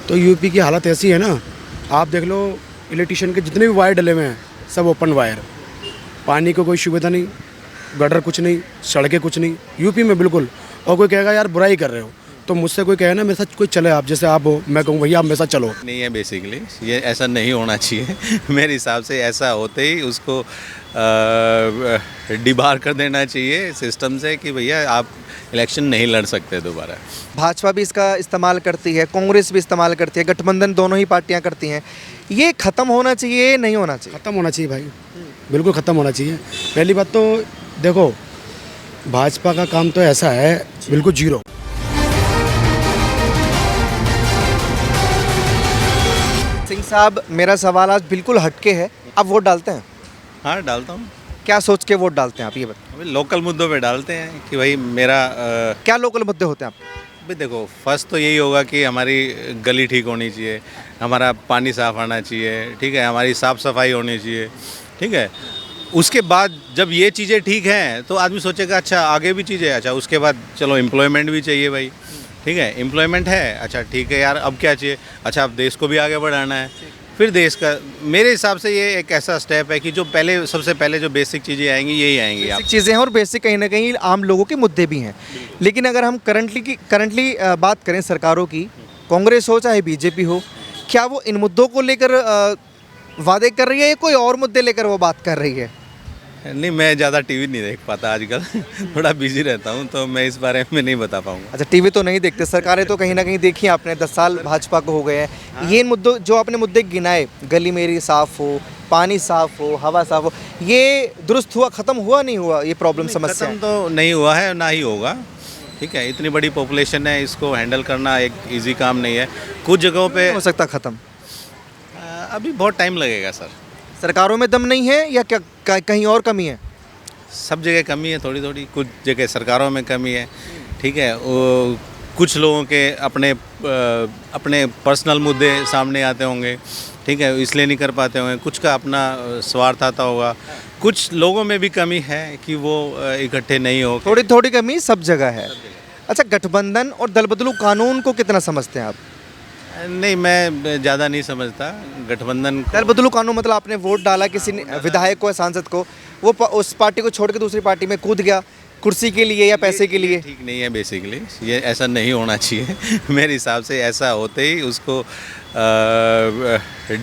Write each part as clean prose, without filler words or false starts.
तो यूपी की हालत ऐसी है ना, आप देख लो इलेक्ट्रिशियन के जितने भी वायर डले हुए हैं सब ओपन वायर, पानी को कोई सुविधा नहीं, गटर कुछ नहीं, सड़कें कुछ नहीं यूपी में बिल्कुल। और कोई कहेगा यार बुराई कर रहे हो, तो मुझसे कोई कहे ना मेरे साथ कोई चले, आप जैसे आप हो, मैं कहूँ भैया आप मेरे साथ चलो। नहीं है बेसिकली, ये ऐसा नहीं होना चाहिए मेरे हिसाब से ऐसा होते ही उसको डिबार कर देना चाहिए सिस्टम से कि भैया आप इलेक्शन नहीं लड़ सकते दोबारा। भाजपा भी इसका इस्तेमाल करती है, कांग्रेस भी इस्तेमाल करती है, गठबंधन दोनों ही पार्टियां करती हैं। ये ख़त्म होना चाहिए, नहीं होना चाहिए? ख़त्म होना चाहिए भाई, बिल्कुल ख़त्म होना चाहिए। पहली बात तो देखो भाजपा का काम तो ऐसा है बिल्कुल जीरो। सिंह साहब, मेरा सवाल आज बिल्कुल हटके है। आप वोट डालते हैं? हाँ डालता हूँ। क्या सोच के वोट डालते हैं आप, ये बताएं। अभी लोकल मुद्दों पे डालते हैं कि भाई मेरा क्या लोकल मुद्दे होते हैं आपके? अभी देखो फर्स्ट तो यही होगा कि हमारी गली ठीक होनी चाहिए, हमारा पानी साफ़ आना चाहिए, ठीक है, हमारी साफ़ सफाई होनी चाहिए, ठीक है। उसके बाद जब ये चीज़ें ठीक हैं तो आदमी सोचेगा अच्छा आगे भी चीज़ें, अच्छा उसके बाद चलो एम्प्लॉयमेंट भी चाहिए भाई, ठीक है, एम्प्लॉयमेंट है, अच्छा ठीक है यार अब क्या चाहिए, अच्छा अब देश को भी आगे बढ़ाना है, फिर देश का। मेरे हिसाब से ये एक ऐसा स्टेप है कि जो पहले सबसे पहले जो बेसिक चीज़ें आएंगी यही आएंगी। आप चीज़ें हैं और बेसिक कहीं ना कहीं आम लोगों के मुद्दे भी हैं। लेकिन अगर हम करंटली बात करें सरकारों की, कांग्रेस हो चाहे बीजेपी हो, क्या वो इन मुद्दों को लेकर वादे कर रही है या कोई और मुद्दे लेकर वो बात कर रही है? नहीं, मैं ज़्यादा टीवी नहीं देख पाता आजकल थोड़ा बिजी रहता हूँ तो मैं इस बारे में नहीं बता पाऊँगा। अच्छा, टीवी तो नहीं देखते, सरकारें तो कहीं ना कहीं देखी आपने, 10 साल भाजपा को हो गए हैं। हाँ। ये मुद्दों जो आपने मुद्दे गिनाए, गली मेरी साफ़ हो, पानी साफ़ हो, हवा साफ़ हो, ये दुरुस्त हुआ, ख़त्म हुआ नहीं हुआ ये प्रॉब्लम समस्या? खत्म तो नहीं हुआ है, ना ही होगा, ठीक है। इतनी बड़ी पॉपुलेशन है, इसको हैंडल करना एक इजी काम नहीं है। कुछ जगहों पे हो सकता ख़त्म? अभी बहुत टाइम लगेगा सर। सरकारों में दम नहीं है या क्या कहीं और कमी है? सब जगह कमी है थोड़ी थोड़ी, कुछ जगह सरकारों में कमी है, ठीक है। वो कुछ लोगों के अपने पर्सनल मुद्दे सामने आते होंगे, ठीक है, इसलिए नहीं कर पाते होंगे, कुछ का अपना स्वार्थ आता होगा, कुछ लोगों में भी कमी है कि वो इकट्ठे नहीं हो। थोड़ी थोड़ी कमी सब जगह है। अच्छा, गठबंधन और दल बदलू कानून को कितना समझते हैं आप? नहीं, मैं ज़्यादा नहीं समझता गठबंधन दल बदलू कानून मतलब आपने वोट डाला किसी विधायक को या सांसद को, वो उस पार्टी को छोड़ के दूसरी पार्टी में कूद गया कुर्सी के लिए या पैसे के लिए? ठीक नहीं है बेसिकली, ये ऐसा नहीं होना चाहिए मेरे हिसाब से ऐसा होते ही उसको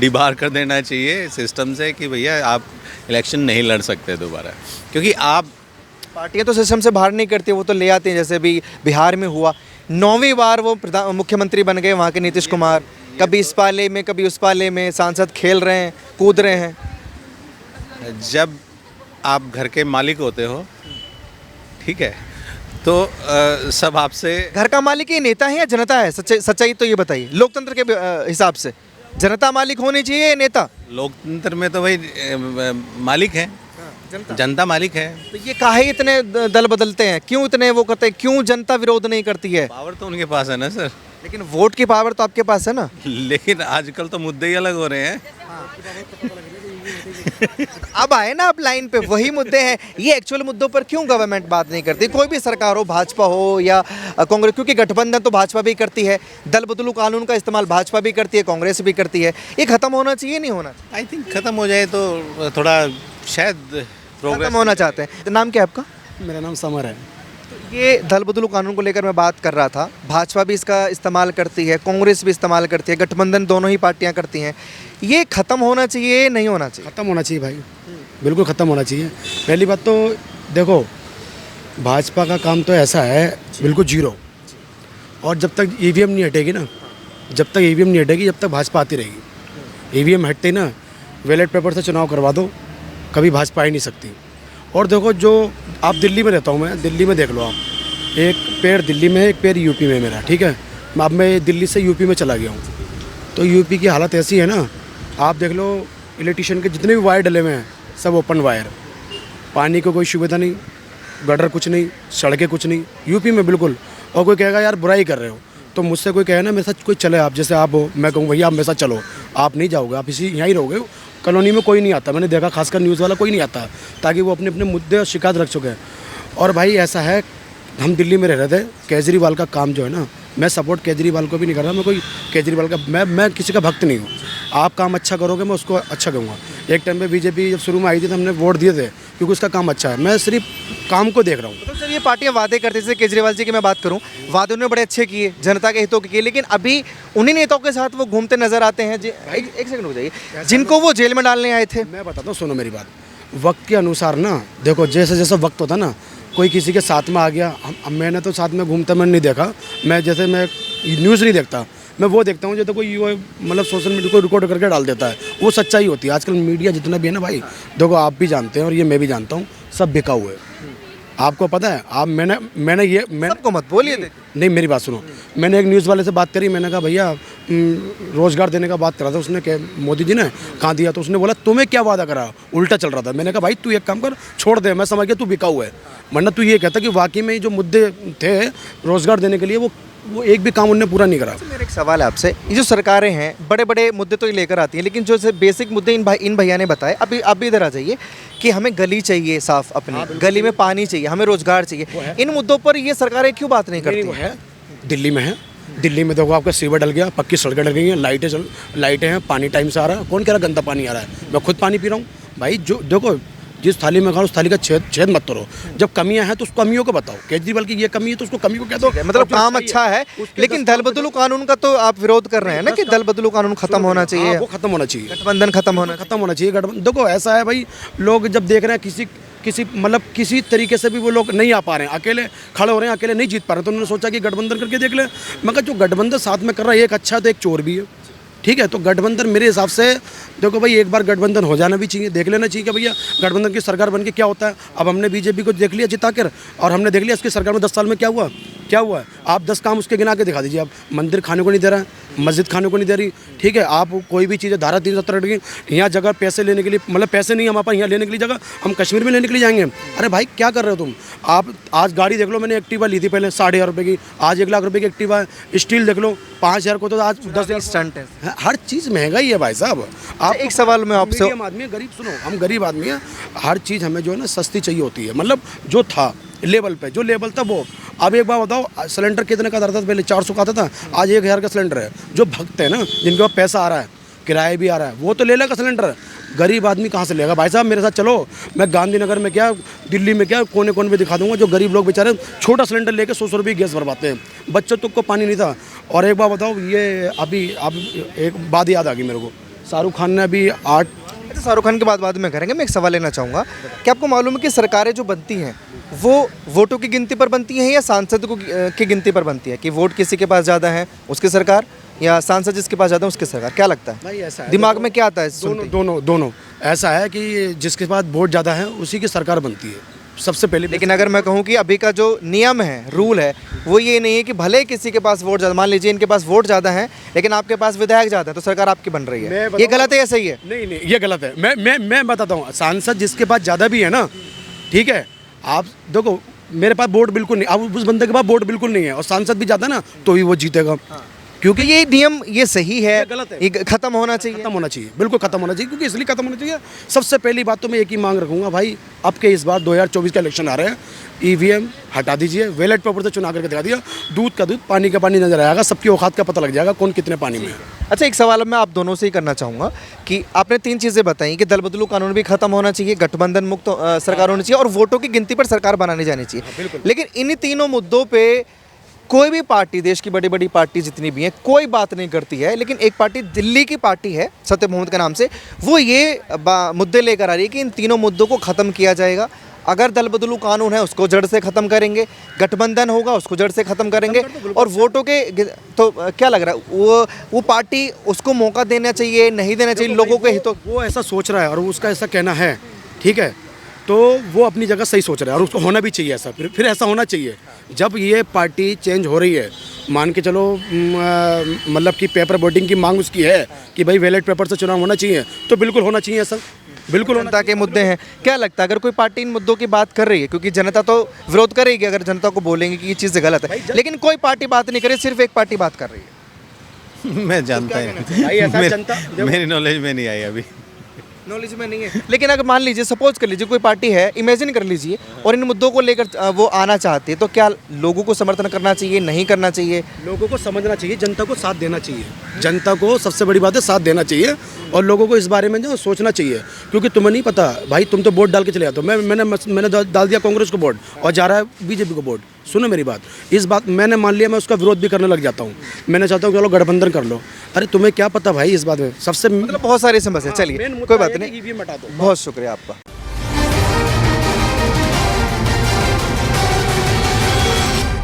डिबार कर देना चाहिए सिस्टम से कि भैया आप इलेक्शन नहीं लड़ सकते दोबारा। क्योंकि आप पार्टियां तो सिस्टम से बाहर नहीं करती, वो तो ले आते हैं। जैसे भी बिहार में हुआ, 9वीं बार वो मुख्यमंत्री बन गए वहाँ के नीतीश कुमार, कभी इस पाले में कभी उस पाले में, सांसद खेल रहे हैं, कूद रहे हैं। जब आप घर के मालिक होते हो, ठीक है, तो सब आपसे। घर का मालिक ये नेता है या जनता है? सच्चाई तो ये बताइए, लोकतंत्र के हिसाब से जनता मालिक होनी चाहिए या नेता? लोकतंत्र में तो भाई मालिक है, जनता मालिक है। तो ये काहे इतने दल बदलते हैं, क्यों इतने वो करते हैं, क्यों जनता विरोध नहीं करती है? पावर तो उनके पास है ना सर। लेकिन वोट की पावर तो आपके पास है ना। लेकिन आजकल तो मुद्दे ही अलग हो रहे हैं। अब आए ना आप लाइन पे, वही मुद्दे हैं। ये एक्चुअल मुद्दों पर क्यों गवर्नमेंट बात नहीं करती? कोई भी सरकार हो, भाजपा हो या कांग्रेस, क्योंकि गठबंधन तो भाजपा भी करती है, दल बदलू कानून का इस्तेमाल भाजपा भी करती है, कांग्रेस भी करती है। ये खत्म होना चाहिए, नहीं होना? आई थिंक खत्म हो जाए तो थोड़ा शायद खत्म होना चाहते हैं। तो नाम क्या है आपका? मेरा नाम समर है। ये दल बदलू कानून को लेकर मैं बात कर रहा था। भाजपा भी इसका इस्तेमाल करती है, कांग्रेस भी इस्तेमाल करती है, गठबंधन दोनों ही पार्टियां करती हैं। ये ख़त्म होना चाहिए, नहीं होना चाहिए? ख़त्म होना चाहिए भाई, बिल्कुल ख़त्म होना चाहिए। पहली बात तो देखो भाजपा का काम तो ऐसा है बिल्कुल जीरो। और जब तक ईवीएम नहीं हटेगी ना, जब तक ईवीएम नहीं हटेगी, जब तक भाजपा आती रहेगी। ईवीएम हटते ही ना, बैलेट पेपर से चुनाव करवा दो, कभी भाजपा आ ही नहीं सकती। और देखो जो आप दिल्ली में रहता हूँ मैं, दिल्ली में देख लो आप, एक पैर दिल्ली में है, एक पैर यूपी में मेरा, ठीक है। अब मैं दिल्ली से यूपी में चला गया हूँ, तो यूपी की हालत ऐसी है ना, आप देख लो इलेक्ट्रिशियन के जितने भी वायर डले हुए हैं सब ओपन वायर, पानी को कोई सुविधा नहीं, गटर कुछ नहीं, सड़कें कुछ नहीं यूपी में बिल्कुल। और कोई कहेगा यार बुराई कर रहे हो, तो मुझसे कोई कहे ना मेरे साथ कोई चले, आप जैसे आप हो, मैं कहूँ भैया आप मेरे साथ चलो, आप नहीं जाओगे, आप इसी यहाँ ही रहोगे। कॉलोनी में कोई नहीं आता, मैंने देखा, खासकर न्यूज़ वाला कोई नहीं आता, ताकि वो अपने अपने मुद्दे और शिकायत रख चुके हैं। और भाई ऐसा है, हम दिल्ली में रह रहे थे, केजरीवाल का काम जो है ना मैं सपोर्ट केजरीवाल को भी नहीं कर रहा, मैं कोई केजरीवाल का मैं किसी का भक्त नहीं हूँ। आप काम अच्छा करोगे मैं उसको अच्छा कहूँगा। एक टाइम पे बीजेपी जब शुरू में आई थी तो हमने वोट दिए थे क्योंकि उसका काम अच्छा है। मैं सिर्फ काम को देख रहा हूँ। तो सर ये पार्टियां वादे करती थी, जैसे केजरीवाल जी की मैं बात करूं, वादे उन्होंने बड़े अच्छे किए, जनता के हितों के किए, लेकिन अभी उन्हीं नेताओं के साथ वो घूमते नजर आते हैं। एक सेकंड रुक जाइए, जिनको वो जेल में डालने आए थे। मैं बताता हूँ, सुनो मेरी बात। वक्त के अनुसार ना देखो, जैसे जैसा वक्त होता ना, कोई किसी के साथ में आ गया, मैंने तो साथ में घूमता मैंने नहीं देखा। मैं जैसे मैं न्यूज़ नहीं देखता, मैं वो देखता हूँ जो कोई मतलब सोशल मीडिया को रिकॉर्ड करके डाल देता है, वो सच्चाई होती है। आजकल मीडिया जितना भी है ना भाई, देखो आप भी जानते हैं और ये मैं भी जानता हूँ, सब बिका हुआ है। आपको पता है, आप मैंने सबको मत बोलिए। नहीं, मेरी बात सुनो। मैंने एक न्यूज़ वाले से बात करी, मैंने कहा भैया रोज़गार देने का बात करा था उसने, क्या मोदी जी ने कहाँ दिया? तो उसने बोला तुम्हें क्या वादा करा, उल्टा चल रहा था। मैंने कहा भाई तू एक काम कर, छोड़ दे, मैं समझ गया तू बिका हुआ है, वरना तू ये कहता कि वाकई में जो मुद्दे थे रोज़गार देने के लिए वो एक भी काम उन्होंने पूरा नहीं करा। मेरा एक सवाल है आपसे, ये जो सरकारें हैं बड़े बड़े मुद्दे तो ये लेकर आती हैं, लेकिन जो बेसिक मुद्दे इन भैया ने बताए, अभी आप भी इधर आ जाइए, कि हमें गली चाहिए साफ, अपनी गली में पानी चाहिए, हमें रोजगार चाहिए, इन मुद्दों पर ये सरकारें क्यों बात नहीं करती? वो है, दिल्ली में है। दिल्ली में देखो आपका सीवर डल गया, पक्की सड़कें डल गई हैं, लाइटें हैं, पानी टाइम से आ रहा है। कौन कह रहा गंदा पानी आ रहा है? मैं खुद पानी पी रहा हूँ भाई। जो देखो, जिस थाली में खाओ उस थाली का छेद मत करो। जब कमियां हैं तो उस कमियों को बताओ। केजरीवाल की ये कमी है तो उसको कमी को कह दो। मतलब काम अच्छा है, लेकिन दल बदलू कानून का तो आप विरोध कर रहे हैं ना, कि दल बदलू कानून खत्म होना चाहिए, वो खत्म होना चाहिए, गठबंधन खत्म होना चाहिए। गठबंधन देखो ऐसा है भाई, लोग जब देख रहे हैं किसी तरीके से भी वो लोग नहीं आ पा रहे हैं, अकेले खड़े हो रहे हैं, अकेले नहीं जीत पा रहे, तो उन्होंने सोचा कि गठबंधन करके देख ले। मगर जो गठबंधन साथ में कर रहा है, एक अच्छा है तो एक चोर भी है। ठीक है, तो गठबंधन मेरे हिसाब से देखो भाई, एक बार गठबंधन हो जाना भी चाहिए, देख लेना चाहिए कि भैया गठबंधन की सरकार बन के क्या होता है। अब हमने बीजेपी को देख लिया जिता कर, और हमने देख लिया इसकी सरकार में 10 साल में क्या हुआ है। आप 10 काम उसके गिना के दिखा दीजिए। आप मंदिर खाने को नहीं दे रहा है, मस्जिद खाने को नहीं दे रही, ठीक है। आप कोई भी चीज़, धारा 370 की यहाँ जगह पैसे लेने के लिए, मतलब पैसे नहीं हमारे पास यहाँ लेने के लिए जगह, हम कश्मीर में लेने के लिए जाएंगे। अरे भाई क्या कर रहे हो तुम? आप आज गाड़ी देख लो, मैंने एक्टिवा ली थी पहले 10,500 रुपये की, आज 1 लाख रुपये की एक्टिवा है। स्टील देख लो 5,000 को, तो आज 10 स्टंट है। हर चीज़ महंगाई है भाई साहब। आप एक सवाल मैं आपसे, आदमी गरीब, सुनो हम गरीब आदमी हैं, हर चीज़ हमें जो है ना सस्ती चाहिए होती है। मतलब जो था लेवल पे, जो लेवल था वो। अब एक बार बताओ, सिलेंडर कितने का आता था पहले? 400 का आता था, आज 1,000 का सिलेंडर है। जो भक्त है ना, जिनके पास पैसा आ रहा है, किराया भी आ रहा है, वो तो ले लेगा सिलेंडर। गरीब आदमी कहाँ से लेगा? भाई साहब मेरे साथ चलो, मैं गांधीनगर में क्या, दिल्ली में क्या, कोने कोने पे दिखा दूंगा। जो गरीब लोग बेचारे छोटा सिलेंडर लेके 100 रुपये गैस भरवाते हैं, बच्चों तक को पानी नहीं था। और एक बार बताओ, ये अभी अब एक बात याद आ गई मेरे को, शाहरुख खान ने अभी 8 शाहरुख खान के बाद में करेंगे। मैं एक सवाल लेना चाहूँगा कि आपको मालूम है कि सरकारें जो बनती हैं वो वोटों की गिनती पर बनती हैं या सांसद की गिनती पर बनती है, कि वोट किसी के पास ज़्यादा है उसकी सरकार, या सांसद जिसके पास ज़्यादा है उसकी सरकार? क्या लगता है भाई? ऐसा है, दिमाग में क्या आता है? दोनों ऐसा है कि जिसके पास वोट ज़्यादा है उसी की सरकार बनती है सबसे पहले। लेकिन अगर मैं कहूँ कि अभी का जो नियम है, रूल है, वो ये नहीं है कि भले किसी के पास वोट ज़्यादा, मान लीजिए इनके पास वोट ज़्यादा है लेकिन आपके पास विधायक ज़्यादा है, तो सरकार आपकी बन रही है। ये गलत है या सही है? नहीं, ये गलत है। मैं बताता हूँ, सांसद जिसके पास ज़्यादा भी है ना, ठीक है, आप देखो मेरे पास वोट बिल्कुल नहीं, अब उस बंदे के पास वोट बिल्कुल नहीं है और सांसद भी जाता है ना, तो ही वो जीतेगा। क्योंकि ये नियम ये सही है, ये गलत है। ये खत्म होना चाहिए। खत्म होना चाहिए, बिल्कुल खत्म होना चाहिए। क्योंकि इसलिए खत्म होना चाहिए, सबसे पहली बात तो मैं एक ही मांग रखूंगा भाई, अब के इस बार 2024 का इलेक्शन आ रहे हैं, ईवीएम हटा दीजिए, बैलेट पेपर से चुनाव करके दिखा दिया, दूध का दूध पानी का पानी नजर आएगा, सबकी औकात का पता लग जाएगा कौन कितने पानी में है। अच्छा, एक सवाल मैं आप दोनों से ही करना चाहूँगा कि आपने 3 चीज़ें बताई कि दल बदलू कानून भी खत्म होना चाहिए, गठबंधन मुक्त सरकार होनी चाहिए और वोटों की गिनती पर सरकार बनानी जानी चाहिए। लेकिन इन्हीं तीनों मुद्दों पर कोई भी पार्टी, देश की बड़ी बड़ी पार्टी जितनी भी हैं, कोई बात नहीं करती है। लेकिन एक पार्टी, दिल्ली की पार्टी है सत्य मोहम्मद के नाम से, वो ये मुद्दे लेकर आ रही है कि इन तीनों मुद्दों को ख़त्म किया जाएगा। अगर दल बदलू कानून है उसको जड़ से ख़त्म करेंगे, गठबंधन होगा उसको जड़ से ख़त्म करेंगे, और वोटों के तो क्या लग रहा है वो पार्टी, उसको मौका देना चाहिए, नहीं देना चाहिए लोगों के हितों? वो ऐसा सोच रहा है और उसका ऐसा कहना है, ठीक है, तो वो अपनी जगह सही सोच रहा है और उसको होना भी चाहिए ऐसा। फिर ऐसा होना चाहिए। जब ये पार्टी चेंज हो रही है, मान के चलो मतलब कि पेपर वोटिंग की मांग उसकी है कि भाई बैलेट पेपर से चुनाव होना चाहिए, तो बिल्कुल होना चाहिए ऐसा, बिल्कुल। जनता के मुद्दे हैं, क्या लगता है अगर कोई पार्टी इन मुद्दों की बात कर रही है, क्योंकि जनता तो विरोध करेगी अगर जनता को बोलेंगे कि ये चीज़ गलत है, लेकिन कोई पार्टी बात नहीं करे, सिर्फ एक पार्टी बात कर रही है? मैं जानता ही नहीं, मेरी नॉलेज में नहीं आई अभी। नॉलेज में नहीं है। लेकिन अगर मान लीजिए, सपोज कर लीजिए, कोई पार्टी है, इमेजिन कर लीजिए, और इन मुद्दों को लेकर वो आना चाहती है, तो क्या लोगों को समर्थन करना चाहिए, नहीं करना चाहिए? लोगों को समझना चाहिए, जनता को साथ देना चाहिए। जनता को सबसे बड़ी बात है साथ देना चाहिए, और लोगों को इस बारे में जो सोचना चाहिए, क्योंकि तुम्हें नहीं पता भाई, तुम तो वोट डाल के चले जाते हो। मैंने डाल दिया कांग्रेस को वोट और जा रहा है बीजेपी को वोट। सुनो मेरी बात, इस बात मैंने मान लिया, मैं उसका विरोध भी करने लग जाता हूँ। मैंने चाहता हूँ चलो गठबंधन कर लो। अरे तुम्हें क्या पता भाई इस बात में? सबसे मतलब बहुत सारी समस्या। चलिए, मेन मुद्दा कोई बात ये है नहीं, कि ईवीएम हटा दो। बहुत शुक्रिया आपका।